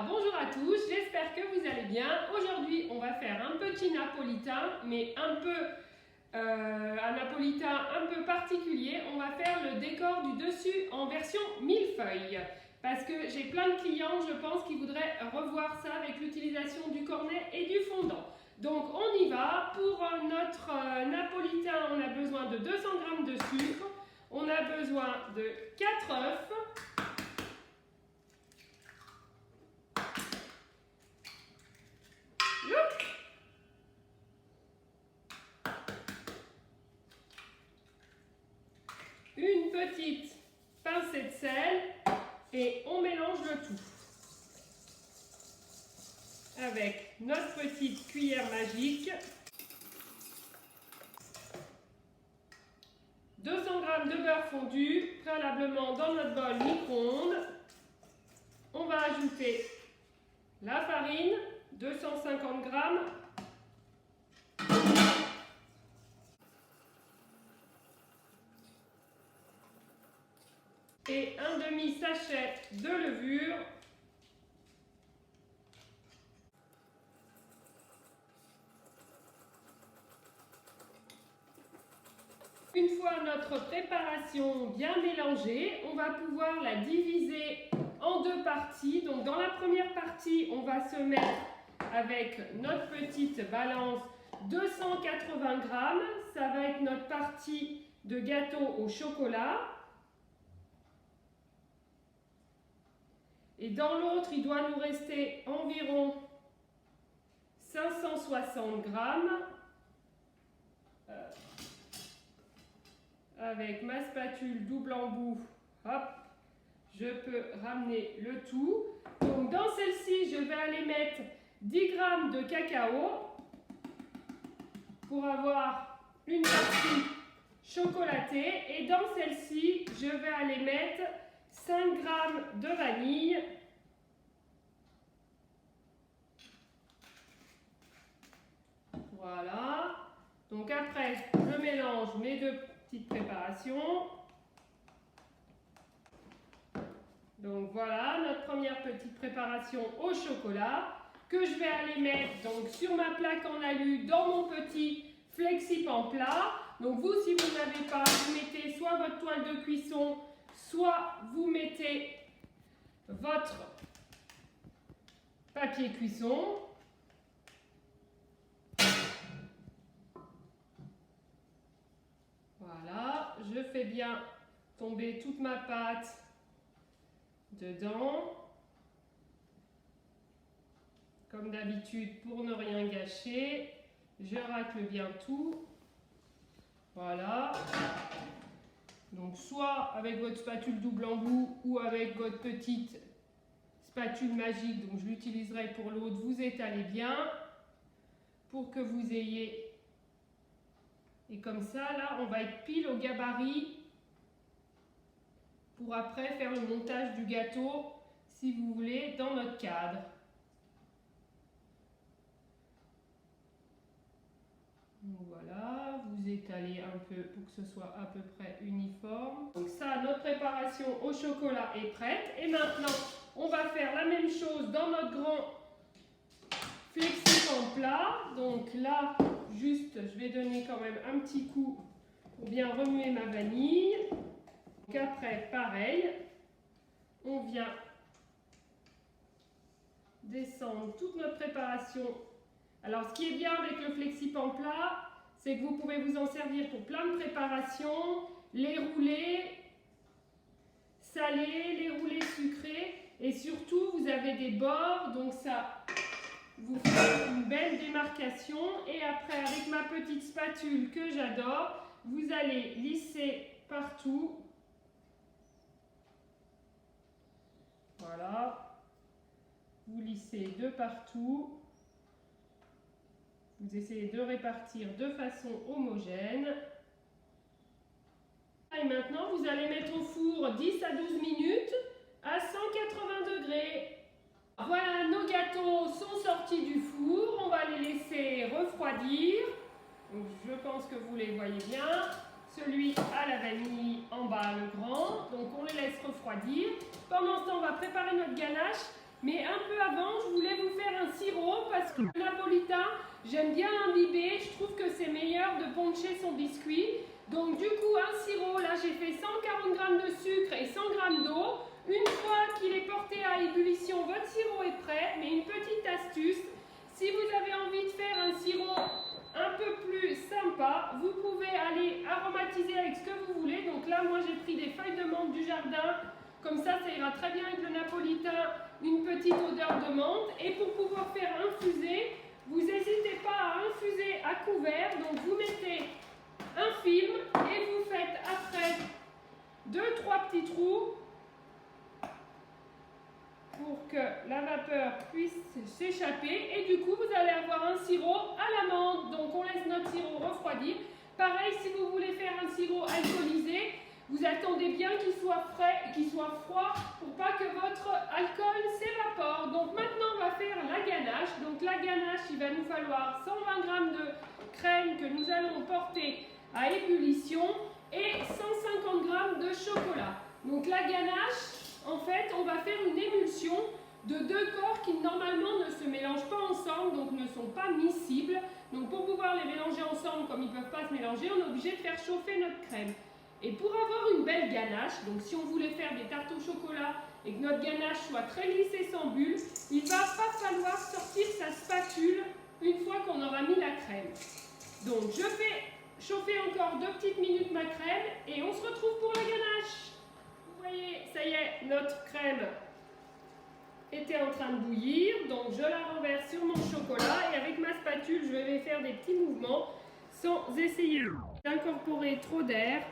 Alors bonjour à tous, j'espère que vous allez bien. Aujourd'hui on va faire un petit napolitain, mais un napolitain un peu particulier. On va faire le décor du dessus en version millefeuille. Parce que j'ai plein de clients, je pense, qui voudraient revoir ça avec l'utilisation du cornet et du fondant. Donc on y va. Pour notre napolitain, on a besoin de 200 g de sucre. On a besoin de 4 œufs. Une petite pincée de sel et on mélange le tout avec notre petite cuillère magique. 200 g de beurre fondu préalablement dans notre bol micro-ondes. On va ajouter la farine, 250 g. Et un demi-sachet de levure. Une fois notre préparation bien mélangée, on va pouvoir la diviser en deux parties. Donc dans la première partie, on va se mettre avec notre petite balance 280 g. Ça va être notre partie de gâteau au chocolat. Et dans l'autre, il doit nous rester environ 560 g. Avec ma spatule double embout, hop, je peux ramener le tout. Donc dans celle-ci, je vais aller mettre 10 g de cacao pour avoir une partie chocolatée. Et dans celle-ci, je vais aller mettre 5 g de vanille. Voilà. Donc après, je mélange mes deux petites préparations. Donc voilà notre première petite préparation au chocolat que je vais aller mettre donc sur ma plaque en alu dans mon petit FlexiPan plat. Donc vous, si vous n'avez pas, vous mettez soit votre toile de cuisson, soit vous mettez votre papier cuisson. Voilà, je fais bien tomber toute ma pâte dedans. Comme d'habitude, pour ne rien gâcher, je racle bien tout. Voilà. Donc soit avec votre spatule double embout ou avec votre petite spatule magique, donc je l'utiliserai pour l'autre, vous étalez bien pour que vous ayez. Et comme ça, là, on va être pile au gabarit pour après faire le montage du gâteau, si vous voulez, dans notre cadre. Donc voilà, vous étalez un peu pour que ce soit à peu près uniforme. Donc ça, notre préparation au chocolat est prête. Et maintenant, on va faire la même chose dans notre grand FlexiPan plat. Donc là, juste, je vais donner quand même un petit coup pour bien remuer ma vanille. Donc après, pareil, on vient descendre toute notre préparation. Alors, ce qui est bien avec le FlexiPan plat, c'est que vous pouvez vous en servir pour plein de préparations, les roulés salés, les roulés sucrés, et surtout, vous avez des bords, donc ça vous fait une belle démarcation. Et après, avec ma petite spatule que j'adore, vous allez lisser partout. Voilà. Vous lissez de partout. Vous essayez de répartir de façon homogène. Et maintenant, vous allez mettre au four 10 à 12 minutes à 180 degrés. Voilà, nos gâteaux sont sortis du four. On va les laisser refroidir. Donc, je pense que vous les voyez bien. Celui à la vanille en bas, le grand. Donc on les laisse refroidir. Pendant ce temps, on va préparer notre ganache. Mais un peu avant, je voulais vous faire un sirop parce que le napolitain, j'aime bien l'imbiber. Je trouve que c'est meilleur de poncher son biscuit. Donc du coup, un sirop, là j'ai fait 140 g de sucre et 100 g d'eau. Une fois qu'il est porté à ébullition, votre sirop est prêt. Mais une petite astuce, si vous avez envie de faire un sirop un peu plus sympa, vous pouvez aller aromatiser avec ce que vous voulez. Donc là, moi j'ai pris des feuilles de menthe du jardin. Comme ça ira très bien avec le napolitain, une petite odeur de menthe. Et pour pouvoir faire infuser, vous n'hésitez pas à infuser à couvert. Donc vous mettez un film et vous faites après 2-3 petits trous pour que la vapeur puisse s'échapper. Et du coup, vous allez avoir un sirop à la menthe. Donc on laisse notre sirop refroidir. Pareil, si vous voulez faire un sirop alcoolisé, vous attendez bien qu'il soit frais, qu'il soit froid pour pas que votre alcool s'évapore. Donc maintenant, on va faire la ganache. Donc la ganache, il va nous falloir 120 g de crème que nous allons porter à ébullition et 150 g de chocolat. Donc la ganache, en fait, on va faire une émulsion de deux corps qui normalement ne se mélangent pas ensemble, donc ne sont pas miscibles. Donc pour pouvoir les mélanger ensemble, comme ils ne peuvent pas se mélanger, on est obligé de faire chauffer notre crème. Et pour avoir une belle ganache, donc si on voulait faire des tartes au chocolat et que notre ganache soit très lisse et sans bulle, il ne va pas falloir sortir sa spatule une fois qu'on aura mis la crème. Donc je fais chauffer encore 2 petites minutes ma crème et on se retrouve pour la ganache. Vous voyez, ça y est, notre crème était en train de bouillir, donc je la renverse sur mon chocolat et avec ma spatule, je vais faire des petits mouvements sans essayer d'incorporer trop d'air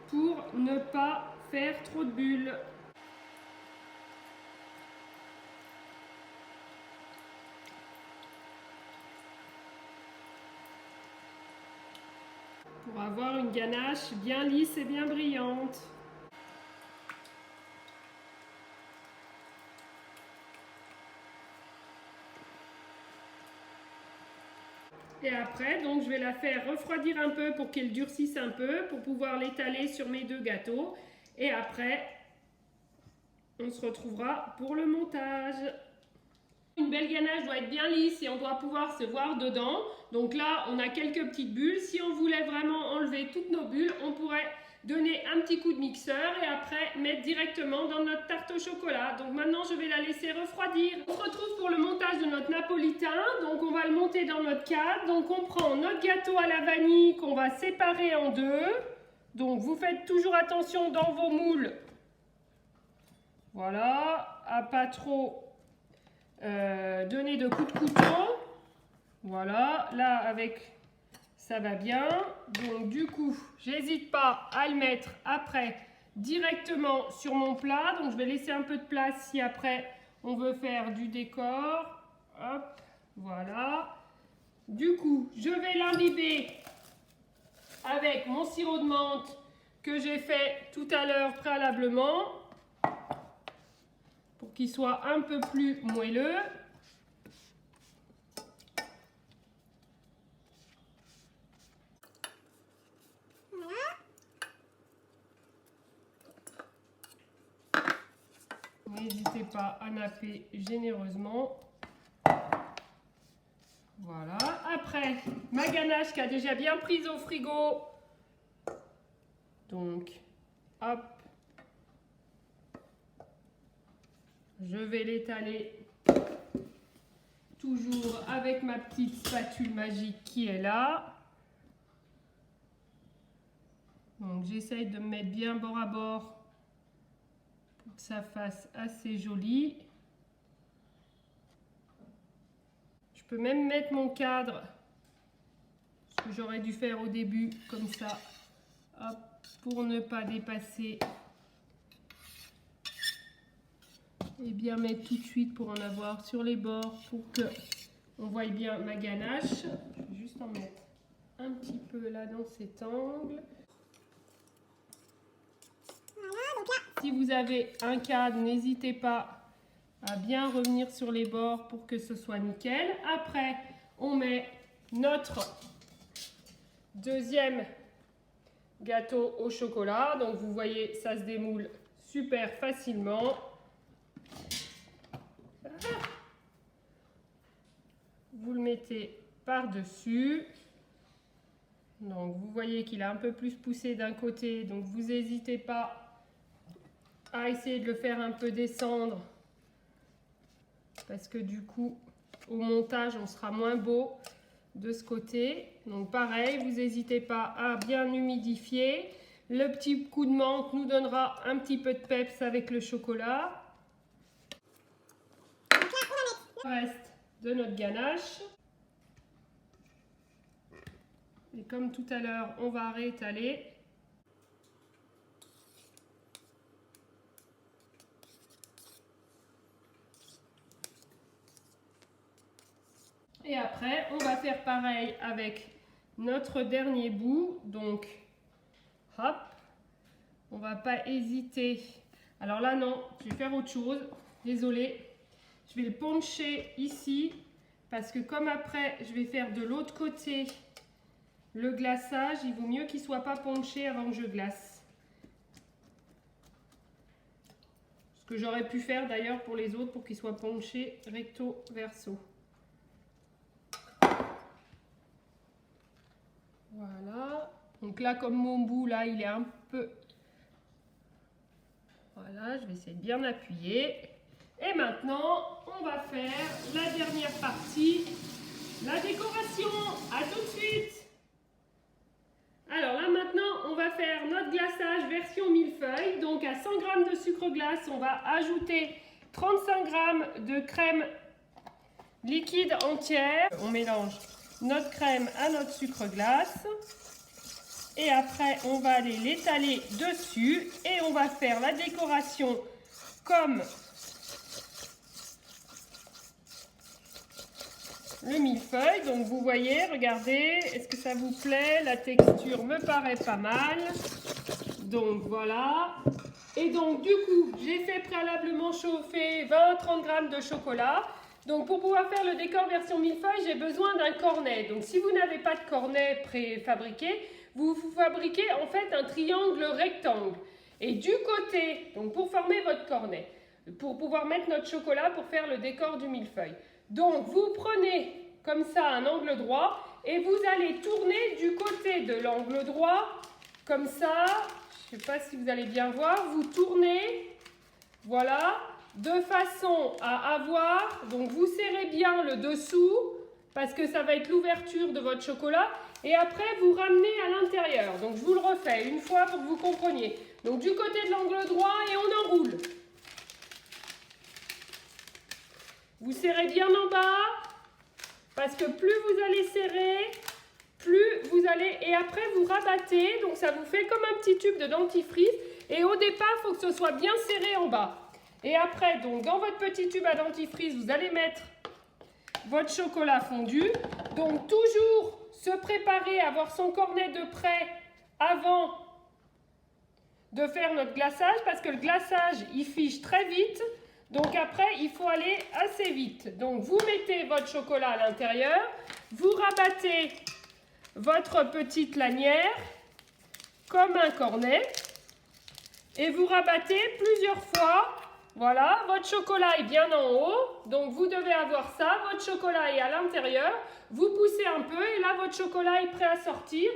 pour ne pas faire trop de bulles. Pour avoir une ganache bien lisse et bien brillante. Et après, donc je vais la faire refroidir un peu pour qu'elle durcisse un peu, pour pouvoir l'étaler sur mes 2 gâteaux. Et après, on se retrouvera pour le montage. Une belle ganache doit être bien lisse et on doit pouvoir se voir dedans. Donc là, on a quelques petites bulles. Si on voulait vraiment enlever toutes nos bulles, on pourrait donner un petit coup de mixeur et après mettre directement dans notre tarte au chocolat. Donc maintenant, je vais la laisser refroidir. On se retrouve pour le montage de notre napolitain. Donc on va le monter dans notre cadre. Donc on prend notre gâteau à la vanille qu'on va séparer en 2. Donc vous faites toujours attention dans vos moules. Voilà, à pas trop donner de coups de couteau. Voilà, là avec ça va bien. Donc du coup, j'hésite pas à le mettre après directement sur mon plat. Donc je vais laisser un peu de place si après on veut faire du décor. Hop, voilà. Du coup, je vais l'imbiber avec mon sirop de menthe que j'ai fait tout à l'heure préalablement pour qu'il soit un peu plus moelleux. N'hésitez pas à napper généreusement. Voilà. Après, ma ganache qui a déjà bien prise au frigo. Donc, hop. Je vais l'étaler toujours avec ma petite spatule magique qui est là. Donc, j'essaye de me mettre bien bord à bord pour que ça fasse assez joli. Je peux même mettre mon cadre, ce que j'aurais dû faire au début, comme ça, hop, pour ne pas dépasser. Et bien mettre tout de suite pour en avoir sur les bords, pour que on voie bien ma ganache. Je vais juste en mettre un petit peu là dans cet angle. Si vous avez un cadre, n'hésitez pas à bien revenir sur les bords pour que ce soit nickel. Après, on met notre deuxième gâteau au chocolat. Donc vous voyez, ça se démoule super facilement. Vous le mettez par-dessus. Donc vous voyez qu'il a un peu plus poussé d'un côté, donc vous n'hésitez pas à essayer de le faire un peu descendre parce que du coup au montage on sera moins beau de ce côté. Donc pareil, vous n'hésitez pas à bien humidifier. Le petit coup de menthe nous donnera un petit peu de peps avec le chocolat. Le reste de notre ganache. Et comme tout à l'heure, on va réétaler. Et après, on va faire pareil avec notre dernier bout. Donc, hop, on va pas hésiter. Alors là, non, je vais faire autre chose. Désolée. Je vais le pencher ici parce que comme après, je vais faire de l'autre côté le glaçage, il vaut mieux qu'il ne soit pas penché avant que je glace. Ce que j'aurais pu faire d'ailleurs pour les autres pour qu'ils soient penchés recto verso. Voilà. Donc là, comme mon bout, là, il est un peu... Voilà, je vais essayer de bien appuyer. Et maintenant, on va faire la dernière partie, la décoration. À tout de suite. Alors là maintenant, on va faire notre glaçage version millefeuille. Donc à 100 g de sucre glace, on va ajouter 35 g de crème liquide entière. On mélange notre crème à notre sucre glace. Et après, on va aller l'étaler dessus et on va faire la décoration comme le millefeuille. Donc vous voyez, regardez, est-ce que ça vous plaît? La texture me paraît pas mal. Donc voilà. Et donc du coup, j'ai fait préalablement chauffer 20 à 30 g de chocolat. Donc pour pouvoir faire le décor version millefeuille, j'ai besoin d'un cornet. Donc si vous n'avez pas de cornet préfabriqué, vous fabriquez en fait un triangle rectangle. Et du côté, donc pour former votre cornet, pour pouvoir mettre notre chocolat pour faire le décor du millefeuille. Donc vous prenez comme ça un angle droit et vous allez tourner du côté de l'angle droit, comme ça, je ne sais pas si vous allez bien voir, vous tournez, voilà, de façon à avoir, donc vous serrez bien le dessous, parce que ça va être l'ouverture de votre chocolat, et après vous ramenez à l'intérieur. Donc je vous le refais une fois pour que vous compreniez. Donc du côté de l'angle droit et on enroule. Vous serrez bien en bas, parce que plus vous allez serrer, plus vous allez... Et après, vous rabattez, donc ça vous fait comme un petit tube de dentifrice. Et au départ, il faut que ce soit bien serré en bas. Et après, donc dans votre petit tube à dentifrice, vous allez mettre votre chocolat fondu. Donc toujours se préparer à avoir son cornet de près avant de faire notre glaçage, parce que le glaçage, il fiche très vite. Donc après, il faut aller assez vite. Donc vous mettez votre chocolat à l'intérieur, vous rabattez votre petite lanière comme un cornet et vous rabattez plusieurs fois. Voilà, votre chocolat est bien en haut, donc vous devez avoir ça. Votre chocolat est à l'intérieur, vous poussez un peu et là votre chocolat est prêt à sortir.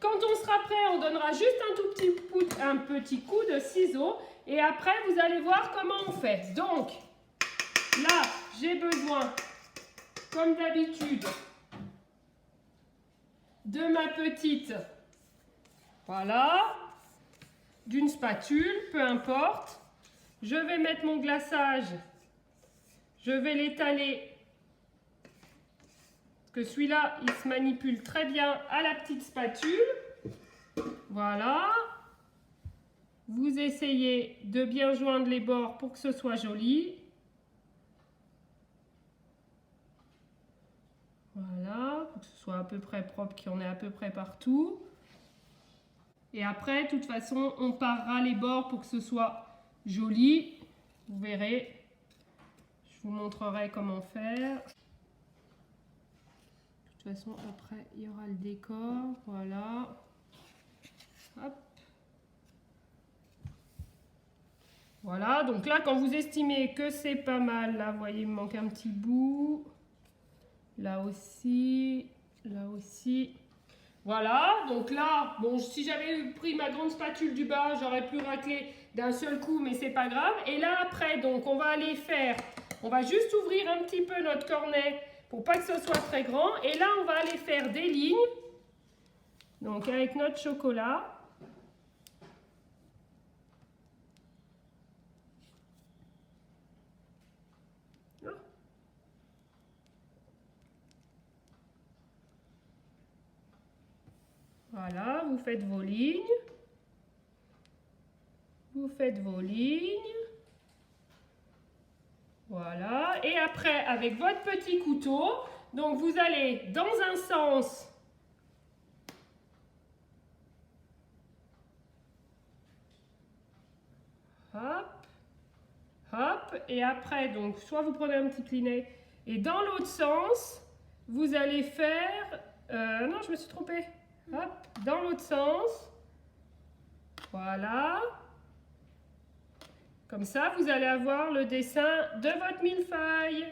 Quand on sera prêt, on donnera juste un petit coup de ciseau. Et après, vous allez voir comment on fait. Donc, là, j'ai besoin, comme d'habitude, de ma petite, voilà, d'une spatule, peu importe. Je vais mettre mon glaçage, je vais l'étaler, parce que celui-là, il se manipule très bien à la petite spatule. Voilà. Vous essayez de bien joindre les bords pour que ce soit joli. Voilà, pour que ce soit à peu près propre, qu'il y en ait à peu près partout. Et après, de toute façon, on parera les bords pour que ce soit joli. Vous verrez, je vous montrerai comment faire. De toute façon, après, il y aura le décor. Voilà. Hop. Voilà, donc là, quand vous estimez que c'est pas mal, là, vous voyez, il me manque un petit bout. Là aussi, là aussi. Voilà, donc là, bon, si j'avais pris ma grande spatule du bas, j'aurais pu racler d'un seul coup, mais c'est pas grave. Et là, après, donc, on va aller faire, on va juste ouvrir un petit peu notre cornet pour pas que ce soit très grand. Et là, on va aller faire des lignes, donc avec notre chocolat. Voilà, vous faites vos lignes. Vous faites vos lignes. Voilà. Et après, avec votre petit couteau, donc vous allez dans un sens. Hop. Hop. Et après, donc, soit vous prenez un petit clinet. Et dans l'autre sens, vous allez faire... non, je me suis trompée. Hop. Dans l'autre sens. Voilà. Comme ça, vous allez avoir le dessin de votre millefeuille.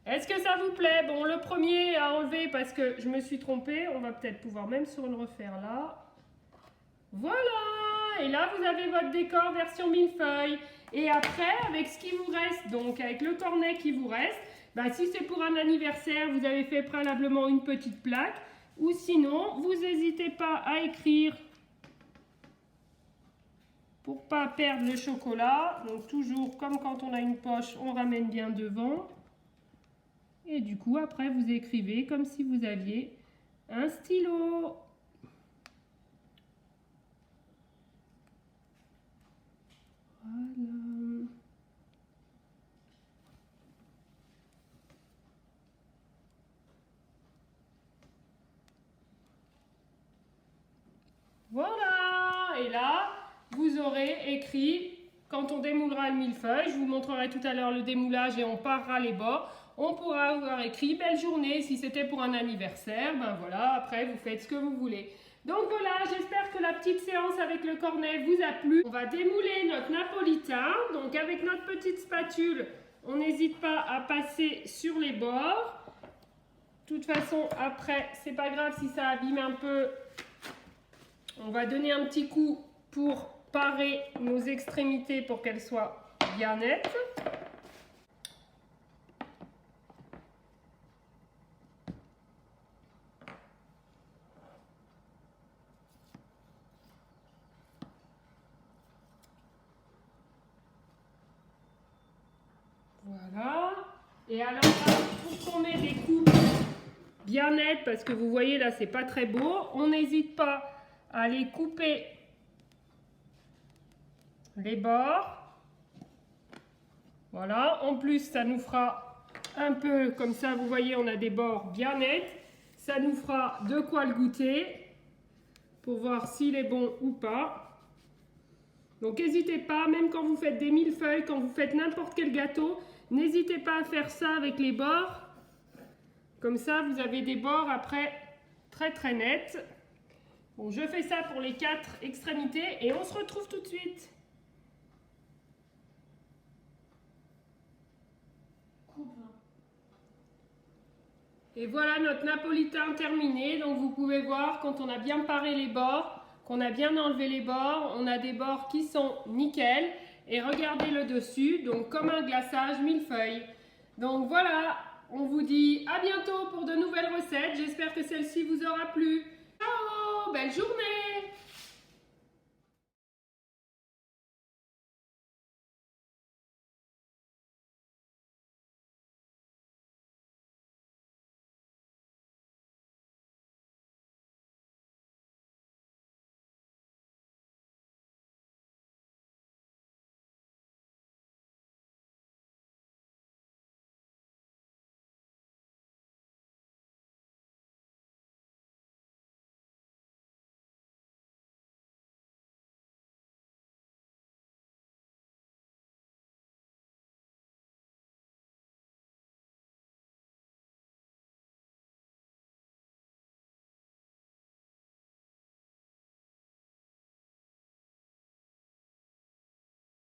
Est-ce que ça vous plaît? Bon, le premier à enlever parce que je me suis trompée. On va peut-être pouvoir même sur le refaire là. Voilà! Et là, vous avez votre décor version millefeuille. Et après, avec ce qui vous reste, donc avec le cornet qui vous reste, bah, si c'est pour un anniversaire, vous avez fait préalablement une petite plaque. Ou sinon, vous n'hésitez pas à écrire pour pas perdre le chocolat. Donc toujours comme quand on a une poche, on ramène bien devant. Et du coup après vous écrivez comme si vous aviez un stylo. Voilà. Voilà. Et là vous aurez écrit, quand on démoulera le millefeuille, je vous montrerai tout à l'heure le démoulage et on parera les bords, on pourra avoir écrit belle journée. Si c'était pour un anniversaire, ben voilà, après vous faites ce que vous voulez. Donc voilà, j'espère que la petite séance avec le cornet vous a plu. On va démouler notre napolitain, donc avec notre petite spatule, on n'hésite pas à passer sur les bords. De toute façon, après, c'est pas grave si ça abîme un peu, on va donner un petit coup pour parer nos extrémités pour qu'elles soient bien nettes. Voilà. Et alors là, pour qu'on ait des coupes bien nettes, parce que vous voyez là, c'est pas très beau, on n'hésite pas à les couper les bords. Voilà, en plus ça nous fera un peu comme ça, vous voyez, on a des bords bien nets. Ça nous fera de quoi le goûter pour voir s'il est bon ou pas. Donc n'hésitez pas, même quand vous faites des millefeuilles, quand vous faites n'importe quel gâteau, n'hésitez pas à faire ça avec les bords. Comme ça, vous avez des bords après très très nets. Bon, je fais ça pour les 4 extrémités et on se retrouve tout de suite. Et voilà notre napolitain terminé. Donc vous pouvez voir, quand on a bien paré les bords, qu'on a bien enlevé les bords, on a des bords qui sont nickel. Et regardez le dessus, donc comme un glaçage millefeuille. Donc voilà, on vous dit à bientôt pour de nouvelles recettes. J'espère que celle-ci vous aura plu. Ciao, belle journée!